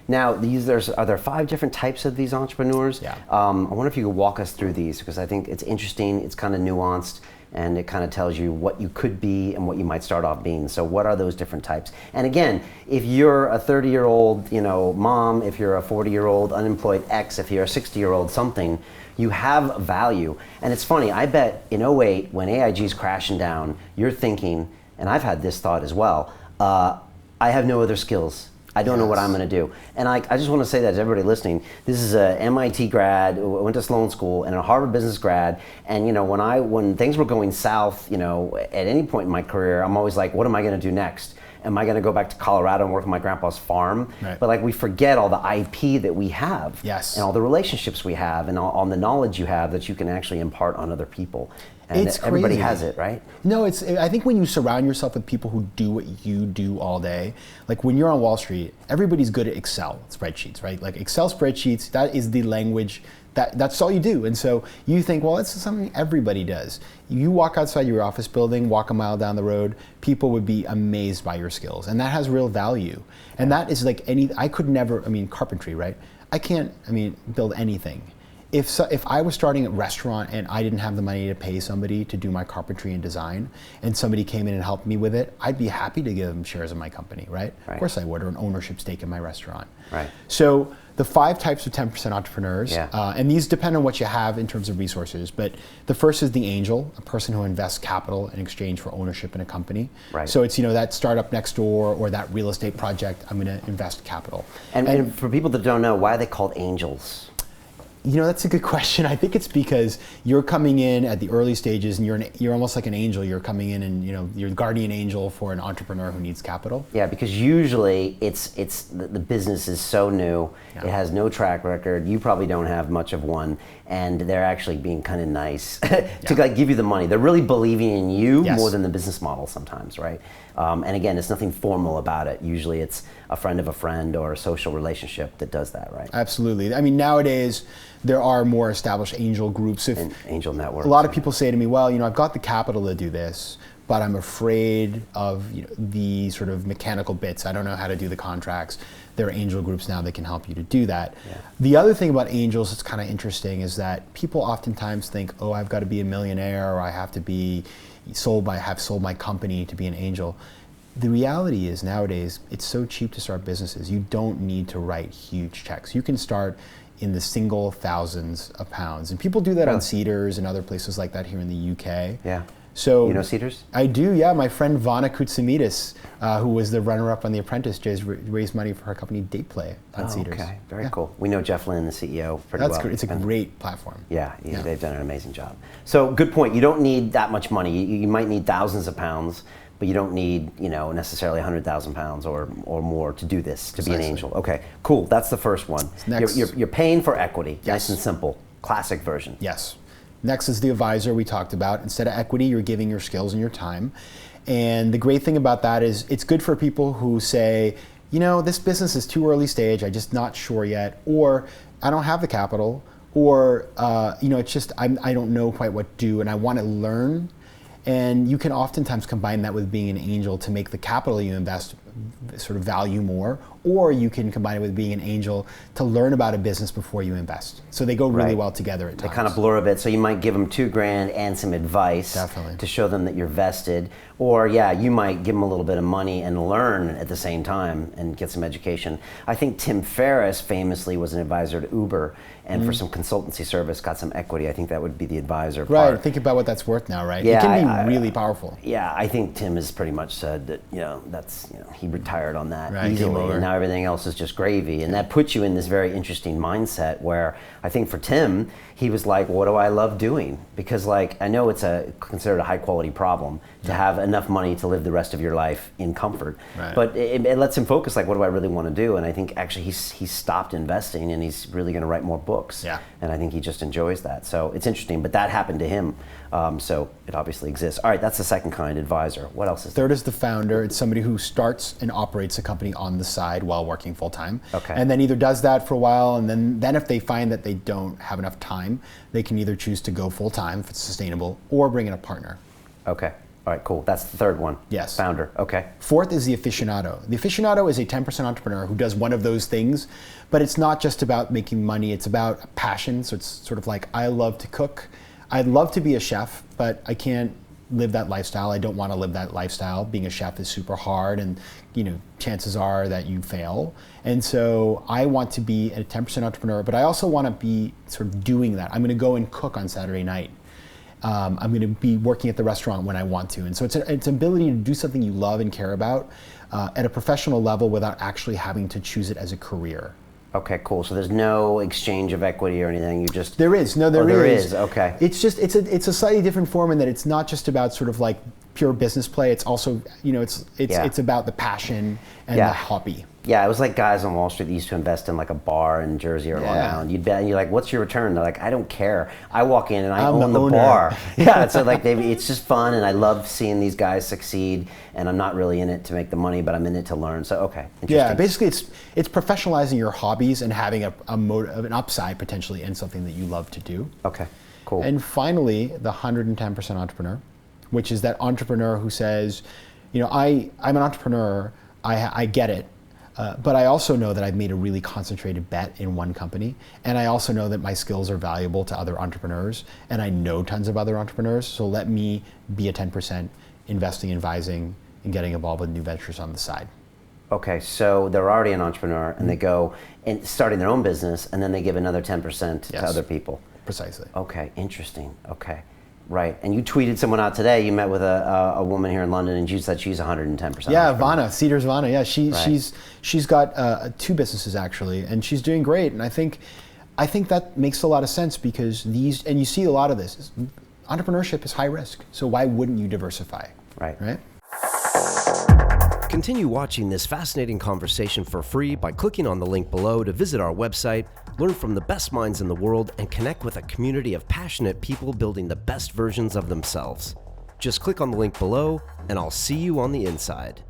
Now, are there 5 different types of these entrepreneurs? Yeah. I wonder if you could walk us through these, because I think it's interesting, it's kind of nuanced, and it kind of tells you what you could be and what you might start off being. So what are those different types? And again, if you're a 30-year-old, mom, if you're a 40-year-old unemployed X, if you're a 60-year-old something, you have value. And it's funny, I bet in '08, when AIG's crashing down, you're thinking, and I've had this thought as well, I have no other skills. I don't know what I'm going to do. And I just want to say that to everybody listening, this is a MIT grad, went to Sloan School, and a Harvard business grad. And when things were going south, at any point in my career, I'm always like, what am I going to do next? Am I going to go back to Colorado and work on my grandpa's farm? Right. But we forget all the IP that we have, yes, and all the relationships we have, and all the knowledge you have that you can actually impart on other people. And it's everybody crazy. has it, right? No, I think when you surround yourself with people who do what you do all day, like when you're on Wall Street, everybody's good at Excel spreadsheets, right? Like Excel spreadsheets, that is the language, that's all you do. And so you think, well, it's something everybody does. You walk outside your office building, walk a mile down the road, people would be amazed by your skills. And that has real value. And that is I could never, carpentry, right? I can't, build anything. If I was starting a restaurant and I didn't have the money to pay somebody to do my carpentry and design, and somebody came in and helped me with it, I'd be happy to give them shares of my company, right? Of course I would, or an ownership stake in my restaurant. Right. So the 5 types of 10% entrepreneurs, yeah. And these depend on what you have in terms of resources, but the first is the angel, a person who invests capital in exchange for ownership in a company. Right. So it's that startup next door or that real estate project, I'm going to invest capital. And for people that don't know, why are they called angels? That's a good question. I think it's because you're coming in at the early stages and you're almost like an angel. You're coming in and you're the guardian angel for an entrepreneur who needs capital. Yeah, because usually it's the business is so new, yeah. It has no track record. You probably don't have much of one, and they're actually being kind of nice to give you the money. They're really believing in you yes. more than the business model sometimes, right? And again, it's nothing formal about it. Usually it's a friend of a friend or a social relationship that does that, right? Absolutely. Nowadays, there are more established angel groups. And angel networks. A lot of people say to me, well, I've got the capital to do this, but I'm afraid of the sort of mechanical bits. I don't know how to do the contracts. There are angel groups now that can help you to do that. Yeah. The other thing about angels that's kind of interesting is that people oftentimes think, oh, I've got to be a millionaire, or I have to be sold my company to be an angel. The reality is nowadays, it's so cheap to start businesses. You don't need to write huge checks. You can start in the single thousands of pounds. And people do that on Cedars and other places like that here in the UK. Yeah. So you know Cedars? I do, yeah. My friend Vana Koutsimidis, who was the runner-up on The Apprentice, just raised money for her company Date Play on Cedars. Okay, very cool. We know Jeff Lynne, the CEO, pretty well. That's great. It's a great platform. Yeah, they've done an amazing job. So good point. You don't need that much money. You might need thousands of pounds, but you don't need necessarily 100,000 pounds or more to do this, to be an angel. Okay, cool. That's the first one. Next. You're paying for equity. Yes. Nice and simple. Classic version. Yes. Next is the advisor we talked about. Instead of equity, you're giving your skills and your time. And the great thing about that is it's good for people who say, this business is too early stage, I'm just not sure yet, or I don't have the capital, or it's just I don't know quite what to do and I want to learn. And you can oftentimes combine that with being an angel to make the capital you invest sort of value more, or you can combine it with being an angel to learn about a business before you invest. So they go really well together at times. They kind of blur a bit, so you might give them $2,000 and some advice. Definitely. To show them that you're vested, or you might give them a little bit of money and learn at the same time and get some education. I think Tim Ferriss famously was an advisor to Uber, and for some consultancy service got some equity. I think that would be the advisor part. Right, think about what that's worth now, right? Yeah, it can be really powerful. Yeah, I think Tim has pretty much said that, that's, he retired on that Right, easily, and now everything else is just gravy. And that puts you in this very interesting mindset where I think for Tim, he was like, what do I love doing? Because I know it's considered a high quality problem to have enough money to live the rest of your life in comfort. Right. But it lets him focus, what do I really want to do? And I think actually he's stopped investing and he's really going to write more books. Yeah. And I think he just enjoys that. So it's interesting, but that happened to him. So it obviously exists. All right, that's the second kind, advisor. What else is there? Third is the founder. It's somebody who starts and operates a company on the side while working full time. Okay. And then either does that for a while, and then if they find that they don't have enough time, they can either choose to go full time if it's sustainable, or bring in a partner. Okay. All right, cool. That's the third one. Yes. Founder. Okay. Fourth is the aficionado. The aficionado is a 10% entrepreneur who does one of those things, but it's not just about making money, it's about passion. So it's sort of like, I love to cook. I'd love to be a chef, but I can't live that lifestyle. I don't want to live that lifestyle. Being a chef is super hard, and chances are that you fail. And so I want to be a 10% entrepreneur, but I also want to be sort of doing that. I'm going to go and cook on Saturday night. I'm going to be working at the restaurant when I want to. And so it's an ability to do something you love and care about at a professional level without actually having to choose it as a career. Okay, cool. So there's no exchange of equity or anything. You just there is. There is. Okay. It's just it's a slightly different form in that it's not just about sort of like pure business play. It's also it's about the passion and the hobby. Yeah, it was like guys on Wall Street that used to invest in like a bar in Jersey or Long Island. You'd bet, and you're like, "What's your return?" They're like, "I don't care. I walk in and I own the bar." Yeah, so like it's just fun, and I love seeing these guys succeed. And I'm not really in it to make the money, but I'm in it to learn. So okay, interesting. Yeah, basically it's professionalizing your hobbies and having an upside potentially in something that you love to do. Okay, cool. And finally, the 110% entrepreneur, which is that entrepreneur who says, I'm an entrepreneur. I get it. But I also know that I've made a really concentrated bet in one company. And I also know that my skills are valuable to other entrepreneurs. And I know tons of other entrepreneurs. So let me be a 10% investing, advising, and getting involved with new ventures on the side. Okay, so they're already an entrepreneur and they go and starting their own business and then they give another 10% to other people. Precisely. Okay, interesting. Okay. Right, and you tweeted someone out today. You met with a woman here in London, and you said she's 110%. Yeah, Vanna, Cedars Vanna. Yeah, she's got 2 businesses actually, and she's doing great. And I think that makes a lot of sense because and you see a lot of this. Entrepreneurship is high risk, so why wouldn't you diversify? Right. Continue watching this fascinating conversation for free by clicking on the link below to visit our website, learn from the best minds in the world, and connect with a community of passionate people building the best versions of themselves. Just click on the link below, and I'll see you on the inside.